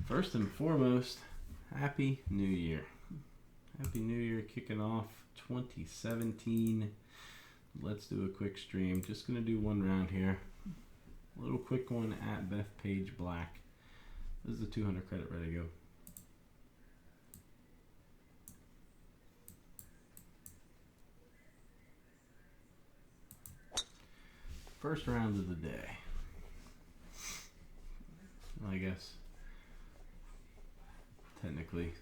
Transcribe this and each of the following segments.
First and foremost, Happy New Year. Happy New Year, kicking off 2017. Let's do a quick stream. Just going to do one round here. A little quick one at Bethpage Black. This is a 200 credit, ready to go. First round of the day. I guess technically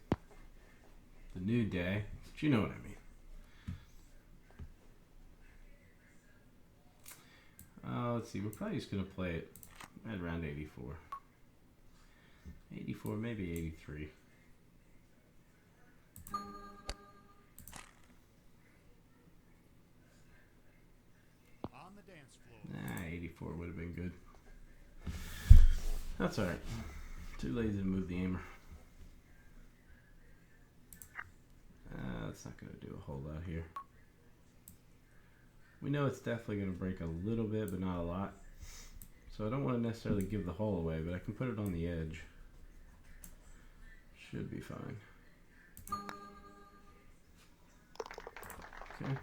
the new day, but you know what I mean. Let's see, we're probably just going to play it at round 84. 84, maybe 83. On the dance floor. 84 would have been good. That's alright. Too lazy to move the aimer. That's not going to do a whole lot here. We know it's definitely going to break a little bit, but not a lot. So I don't want to necessarily give the hole away, but I can put it on the edge. Should be fine. Okay.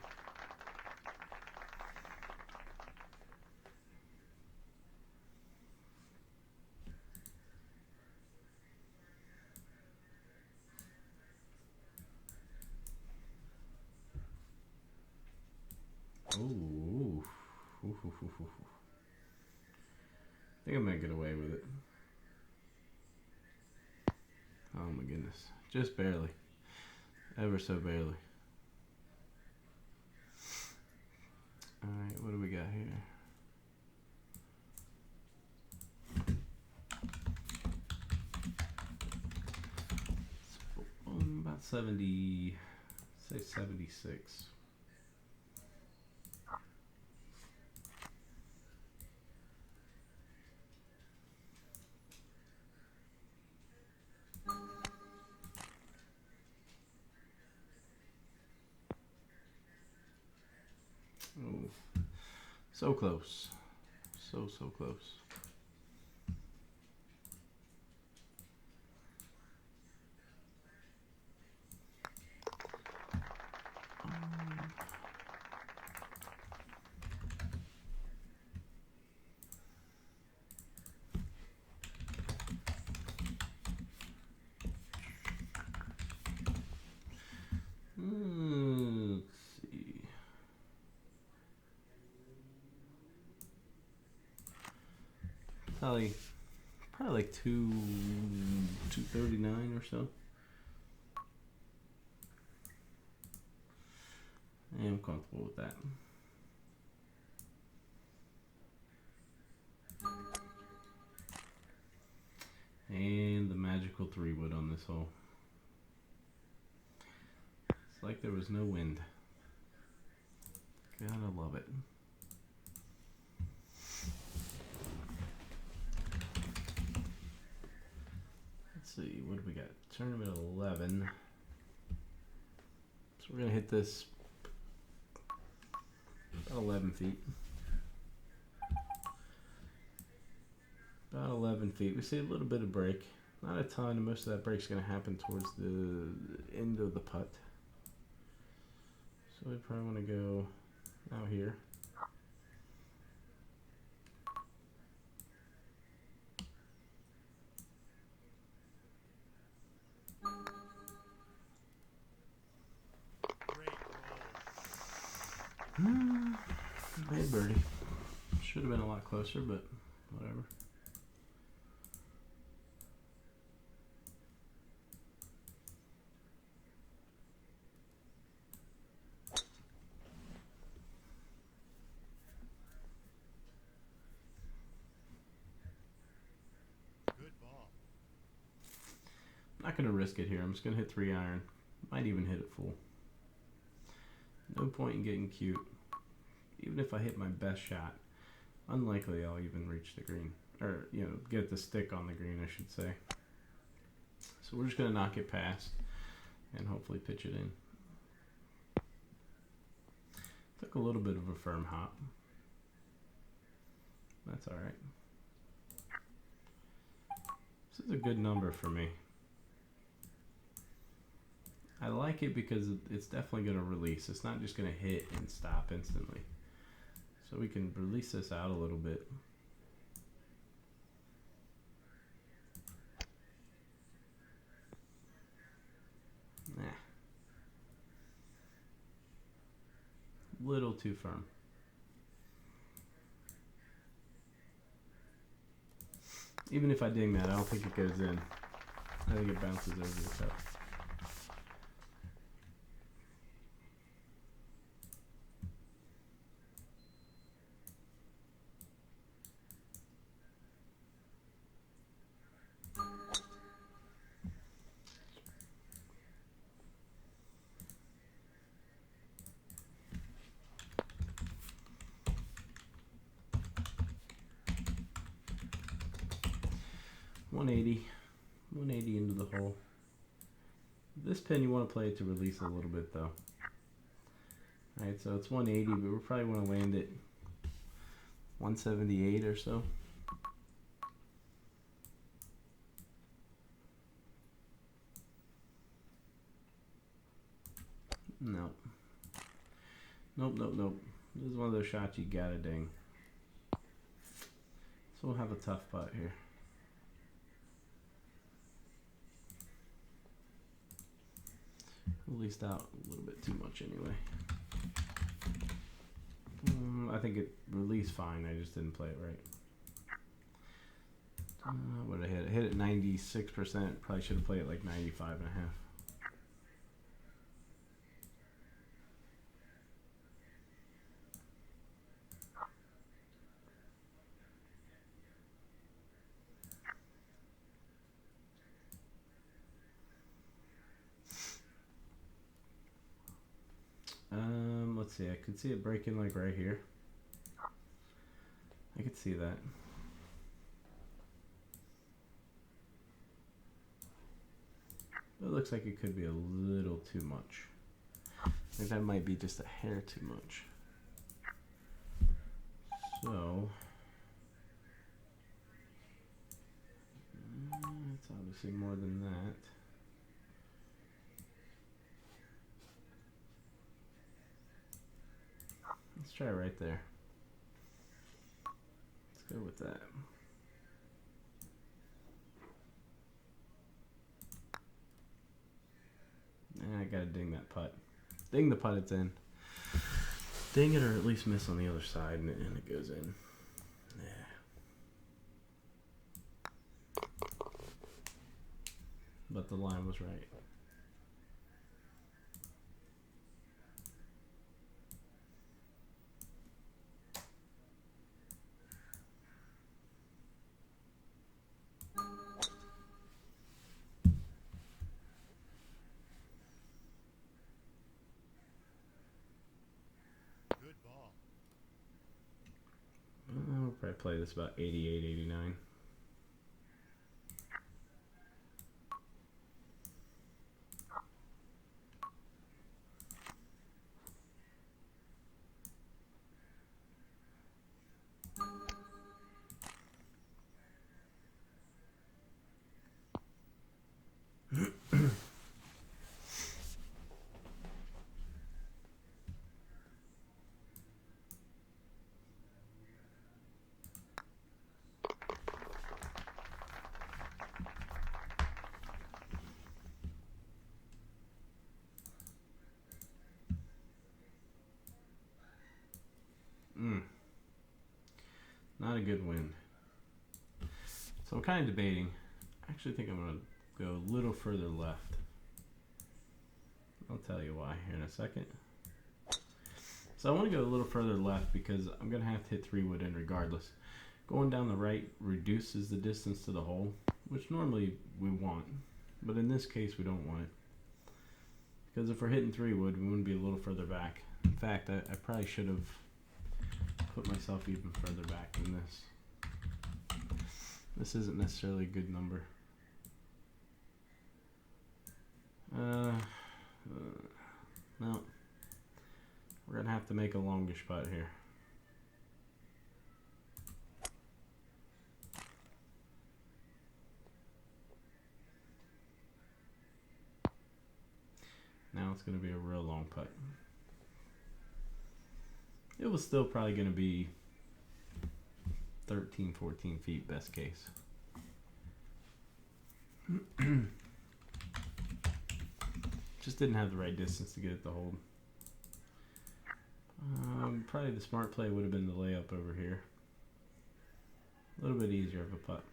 Ooh. I think I might get away with it. Oh my goodness. Just barely. Ever so barely. Alright, what do we got here? About 70, say 76. Oh, so close. So close. Let's see. Probably like 239 or so. I am comfortable with that. And the magical 3-wood on this hole. It's like there was no wind. Gotta love it. Let's see, what do we got? Tournament 11. So we're gonna hit this about 11 feet. About 11 feet. We see a little bit of break. Not a ton, and most of that break's gonna happen towards the end of the putt. So we probably wanna go out here. Hey, birdie. Should have been a lot closer, but whatever. Good ball. I'm not going to risk it here. I'm just going to hit 3-iron. Might even hit it full. No point in getting cute. Even if I hit my best shot, unlikely I'll even reach the green. Or, you know, get the stick on the green, I should say. So we're just going to knock it past and hopefully pitch it in. Took a little bit of a firm hop. That's alright. This is a good number for me. I like it because it's definitely going to release. It's not just going to hit and stop instantly. So we can release this out a little bit. Nah. Little too firm. Even if I ding that, I don't think it goes in. I think it bounces over the top. $180 into the hole. This pin you want to play it to release a little bit though. Alright, so it's 180, but we probably want to land it 178 or so. No. Nope. This is one of those shots you gotta ding. So we'll have a tough putt here. Released out a little bit too much anyway. I think it released fine. I just didn't play it right. What did I hit? I hit it 96%. Probably should have played it like 95.5. Let's see. I could see it breaking like right here. I could see that. It looks like it could be a little too much. I think that might be just a hair too much. So it's obviously more than that. Let's try right there. Let's go with that. And I gotta ding that putt. Ding the putt, it's in. Ding it or at least miss on the other side and it goes in. Yeah. But the line was right. We'll probably play this about 88, 89. Not a good win. So I'm kind of debating. I actually think I'm going to go a little further left. I'll tell you why here in a second. So I want to go a little further left because I'm going to have to hit 3-wood in regardless. Going down the right reduces the distance to the hole, which normally we want. But in this case, we don't want it. Because if we're hitting 3-wood, we want to be a little further back. In fact, I probably should have put myself even further back than this. This isn't necessarily a good number. No. We're going to have to make a longish putt here. now it's going to be a real long putt. It was still probably going to be 13, 14 feet best case. Just didn't have the right distance to get it to hold. Probably the smart play would have been the layup over here. A little bit easier of a putt.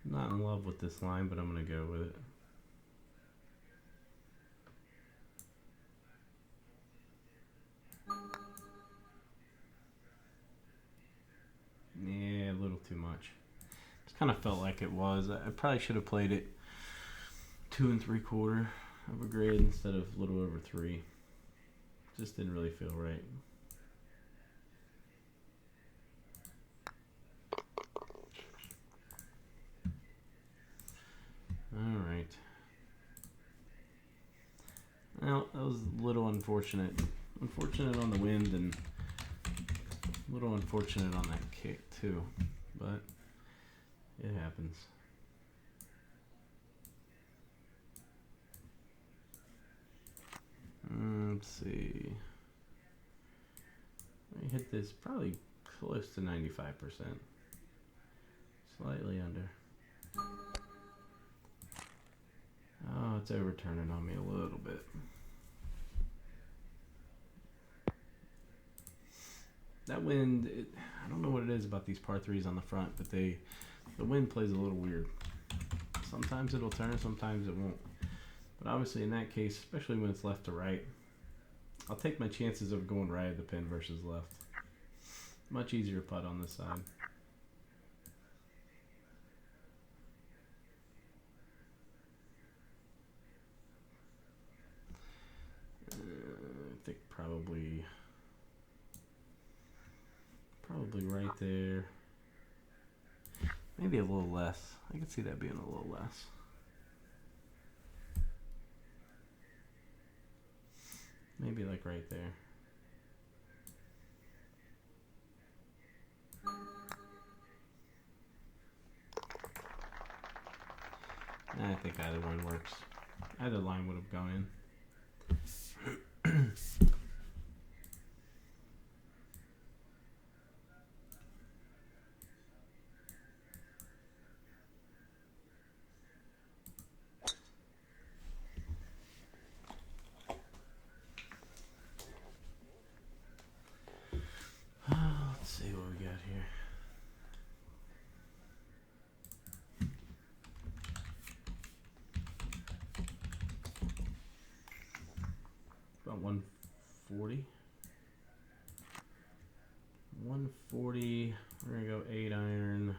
Not in love with this line, but I'm going to go with it. Yeah, a little too much. Just kind of felt like it was. I probably should have played it 2 3/4 of a grade instead of a little over 3. Just didn't really feel right. Alright. Well, that was a little unfortunate. Unfortunate on the wind and a little unfortunate on that kick too. But it happens. Let's see. I hit this probably close to 95%. Slightly under. Oh, it's overturning on me a little bit. That wind, I don't know what it is about these par 3s on the front, but the wind plays a little weird. Sometimes it'll turn, sometimes it won't. But obviously in that case, especially when it's left to right, I'll take my chances of going right of the pin versus left. Much easier putt on this side. I think probably right there. Maybe a little less. I could see that being a little less. Maybe like right there. I think either one works. Either line would have gone in. Let's see what we got here. About 140. 140. We're going to go 8 iron.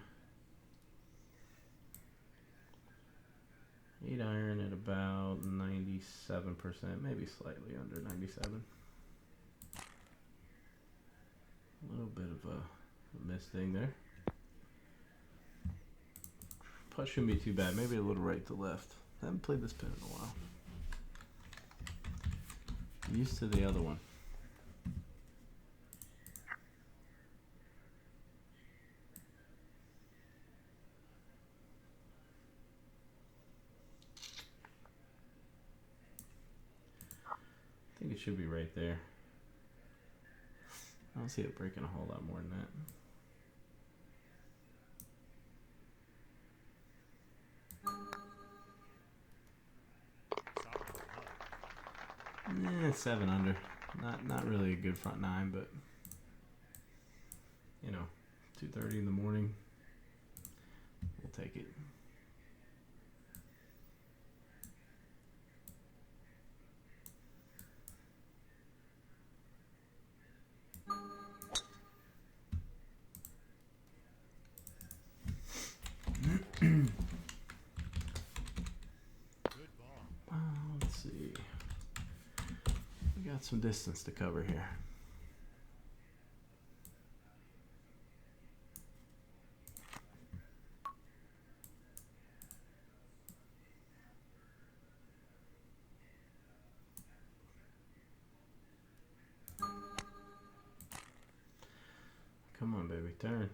8 iron at about 97%, maybe slightly under 97. A little bit of a miss thing there. Putt shouldn't be too bad. Maybe a little right to left. I haven't played this pin in a while. I'm used to the other one. I think it should be right there. I don't see it breaking a whole lot more than that. 7 under. Not really a good front 9, but you know, 2:30 in the morning. We'll take it. some distance to cover here. Come on, baby, turn.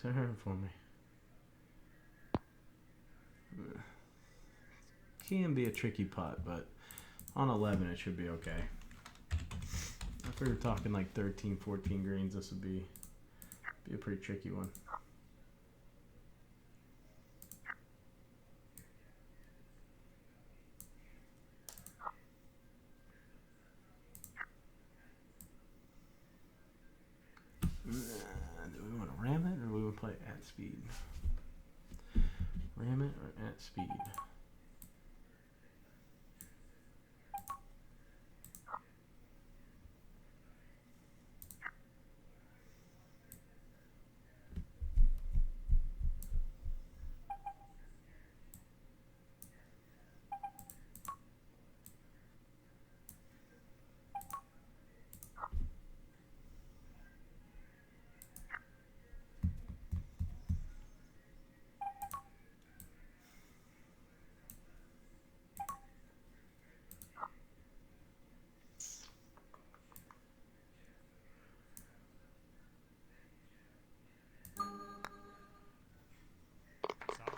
Turn for me. Can be a tricky putt, but on 11 it should be okay. If we were talking like 13, 14 greens, this would be a pretty tricky one. Do we want to ram it or do we want to play at speed? Ram it or at speed?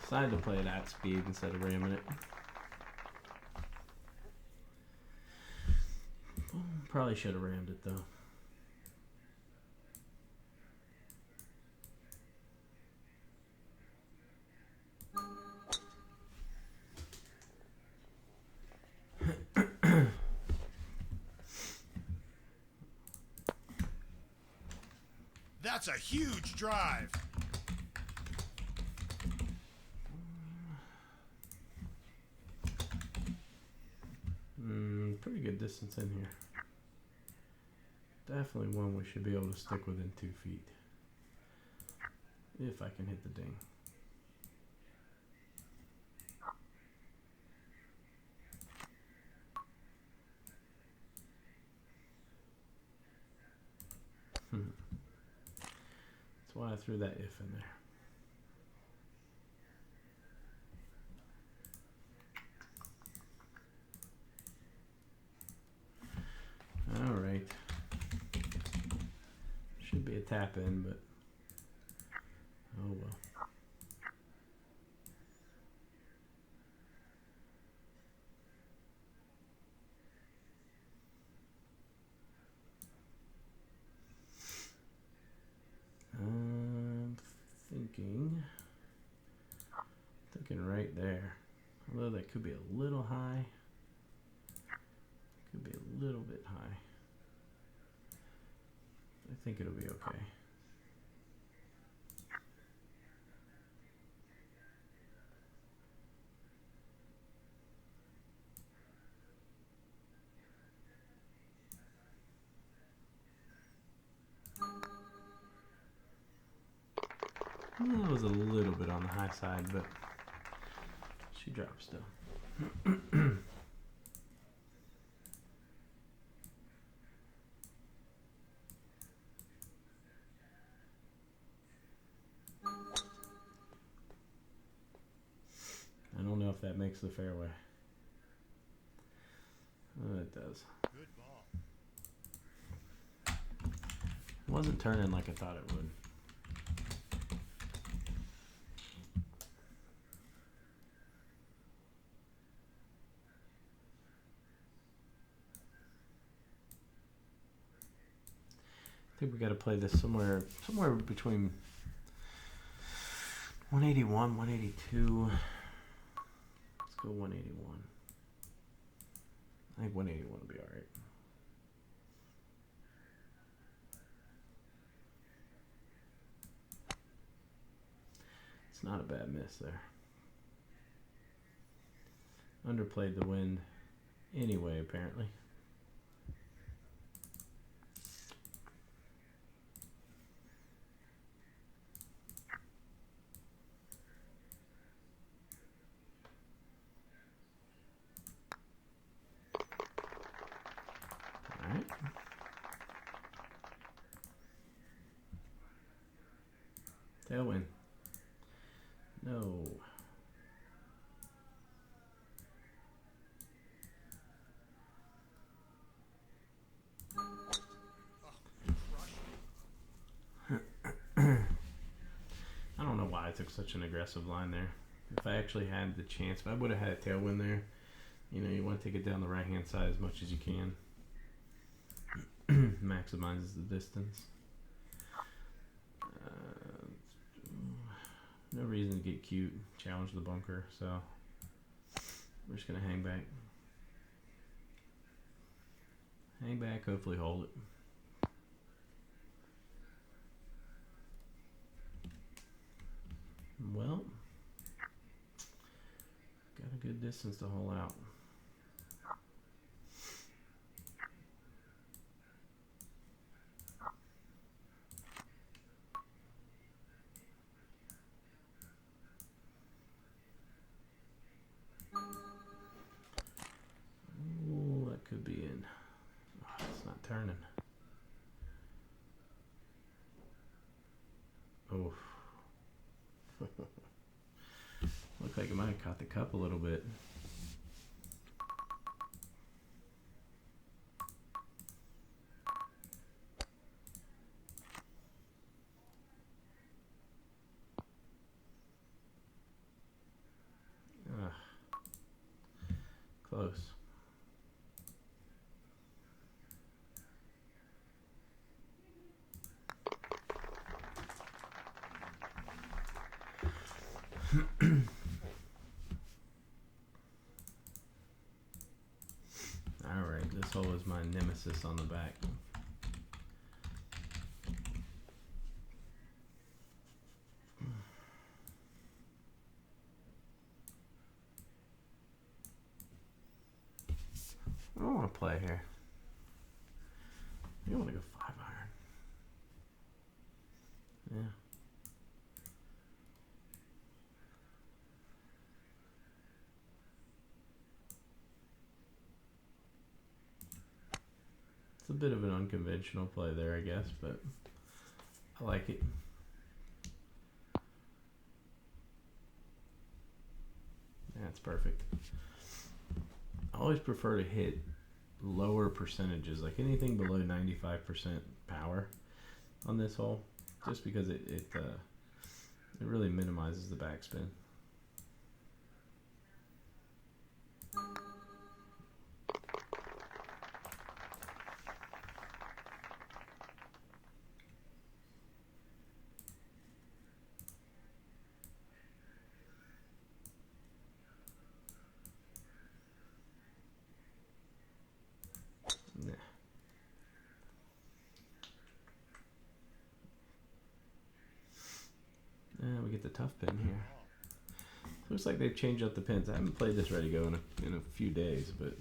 Decided to play it at speed instead of ramming it. Probably should have rammed it though. That's a huge drive. Pretty good distance in here. Definitely one we should be able to stick within 2 feet. If I can hit the ding. That's why I threw that if in there. Alright. Should be a tap in, but oh well. I'm thinking right there. Although that could be a little high. Could be a little bit high. I think it'll be okay. That was a little bit on the high side, but she dropped still. I don't know if that makes the fairway. Oh, it does. Good ball. It wasn't turning like I thought it would. I think we got to play this somewhere between 181, 182. Let's go 181. I think 181 will be all right. It's not a bad miss there. Underplayed the wind anyway, apparently. All right. Tailwind. No. I don't know why I took such an aggressive line there. If I actually had the chance, if I would have had a tailwind there, you know, you want to take it down the right hand side as much as you can. Maximizes the distance. No reason to get cute, challenge the bunker, so we're just going to hang back. Hang back, hopefully hold it. Well, got a good distance to hole out. Ooh, that could be in. Oh, it's not turning. Oh. Looked like it might have caught the cup a little bit. Ugh. Close. Alright, this hole is my nemesis on the back. I don't want to play here. You want to go 5-iron. Yeah. It's a bit of an unconventional play there, I guess, but I like it. Yeah, it's perfect. I always prefer to hit lower percentages, like anything below 95% power on this hole, just because it really minimizes the backspin. We get the tough pin here. Looks like they've changed up the pins. I haven't played this Ready Go in a few days, but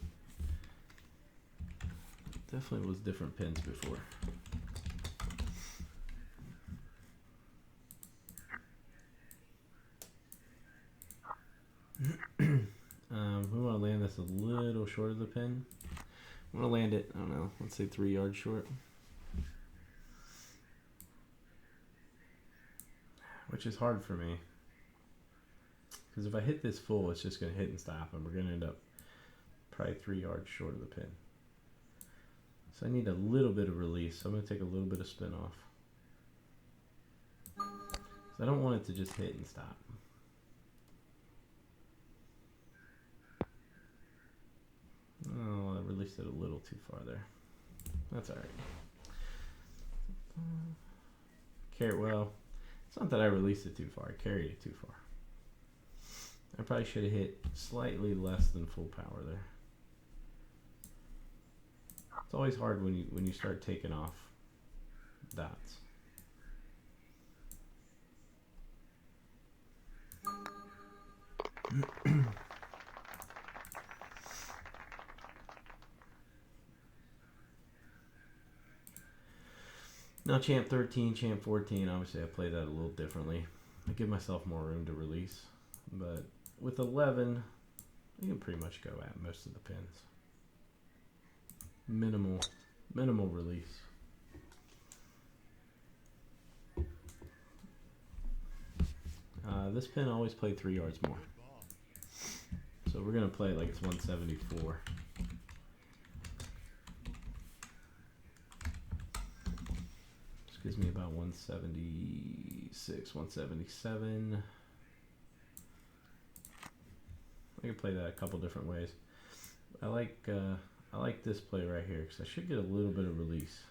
definitely was different pins before. We want to land this a little short of the pin. I want to land it, I don't know, let's say 3 yards short. Which is hard for me. Because if I hit this full, it's just going to hit and stop, and we're going to end up probably 3 yards short of the pin. So I need a little bit of release. So I'm going to take a little bit of spin off. So I don't want it to just hit and stop. Oh, I released it a little too far there. That's alright. Well, it's not that I released it too far. I carried it too far. I probably should have hit slightly less than full power there. It's always hard when you start taking off dots. Now champ 13, champ 14, obviously I play that a little differently. I give myself more room to release. But with 11, you can pretty much go at most of the pins. Minimal release. This pin always played 3 yards more. Good ball. So we're going to play it like it's 174. This gives me about 176, 177. I can play that a couple different ways. I like this play right here because I should get a little bit of release.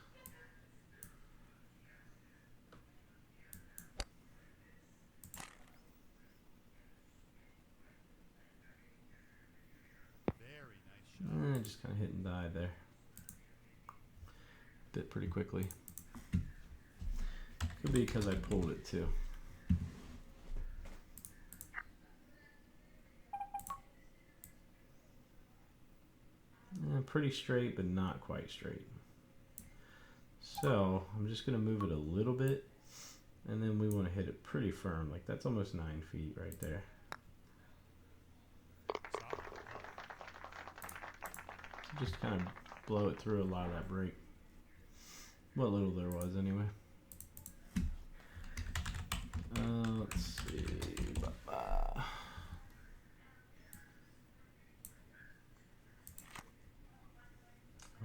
Very nice shot. Just kind of hit and died there. Bit pretty quickly. Could be because I pulled it too. Pretty straight, but not quite straight. So I'm just going to move it a little bit, and then we want to hit it pretty firm. Like that's almost 9 feet right there. Solid putt. So just kind of blow it through a lot of that break. What little there was, anyway. Let's see.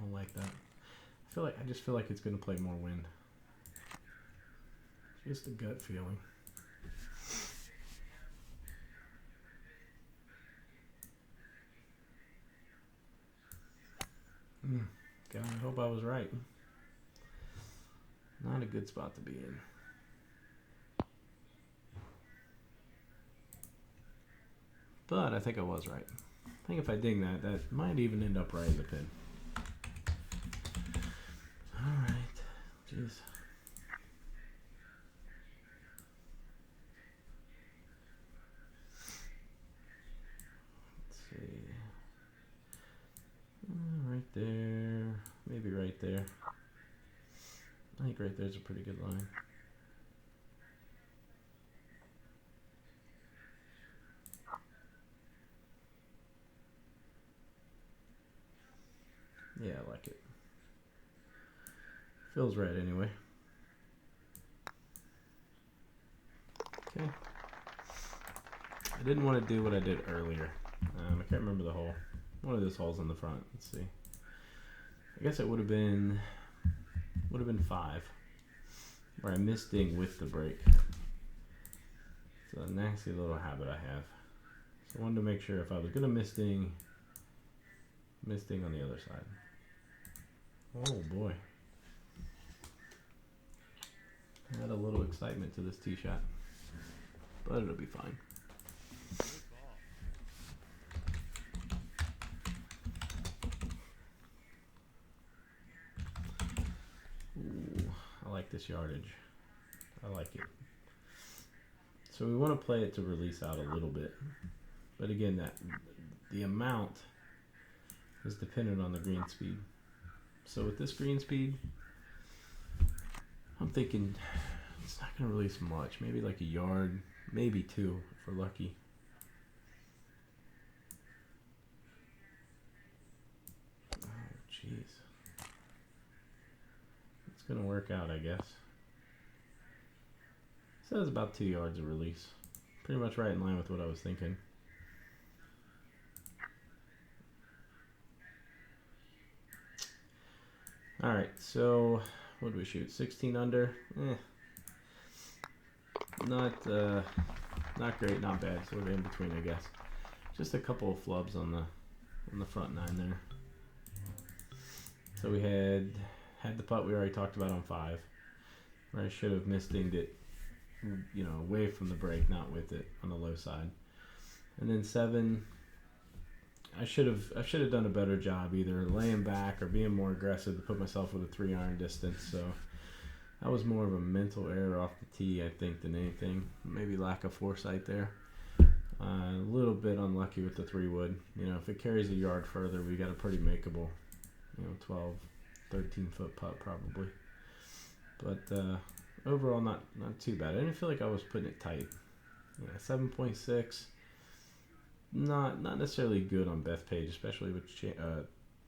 I don't like that. I just feel like it's going to play more wind. Just a gut feeling. God, I hope I was right. Not a good spot to be in. But I think I was right. I think if I ding that, that might even end up right in the pin. Alright. Jeez. Let's see. Right there. Maybe right there. I think right there's a pretty good line. Yeah, I like it. Feels right anyway. Okay. I didn't want to do what I did earlier. I can't remember the hole. One of those holes in the front. Let's see. I guess it would have been 5, where I missed ding with the break. It's a nasty little habit I have. So I wanted to make sure if I was gonna miss ding on the other side. Oh boy. Add a little excitement to this tee shot, but it'll be fine. Good ball. Ooh, I like this yardage. I like it. So we want to play it to release out a little bit, but again, the amount is dependent on the green speed. So with this green speed, I'm thinking it's not going to release much. Maybe like a yard, maybe 2 if we're lucky. Oh, jeez. It's going to work out, I guess. It says about 2 yards of release. Pretty much right in line with what I was thinking. Alright, so what do we shoot? 16 under? Not great, not bad. Sort of in between, I guess. Just a couple of flubs on the front 9 there. So we had the putt we already talked about on 5, where I should have missed-dinged it, away from the break, not with it on the low side. And then 7, I should have done a better job either laying back or being more aggressive to put myself with a 3-iron distance. So that was more of a mental error off the tee, I think, than anything. Maybe lack of foresight there. A little bit unlucky with the 3-wood. If it carries a yard further, we got a pretty makeable, 12, 13-foot putt probably. But overall, not too bad. I didn't feel like I was putting it tight. 7.6. Not necessarily good on Bethpage, especially with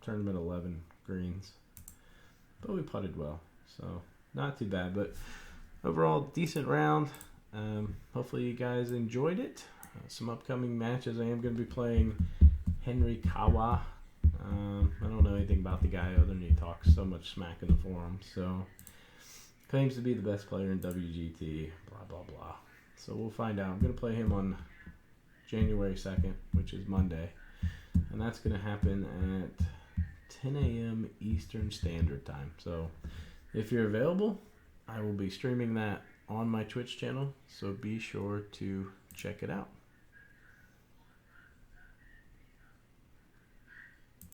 tournament 11 greens. But we putted well, so not too bad. But overall, decent round. Hopefully you guys enjoyed it. Some upcoming matches. I am going to be playing Henry Kawa. I don't know anything about the guy other than he talks so much smack in the forum. So claims to be the best player in WGT. Blah blah blah. So we'll find out. I'm going to play him on January 2nd, which is Monday, and that's going to happen at 10 a.m. Eastern Standard Time. So if you're available, I will be streaming that on my Twitch channel, so be sure to check it out.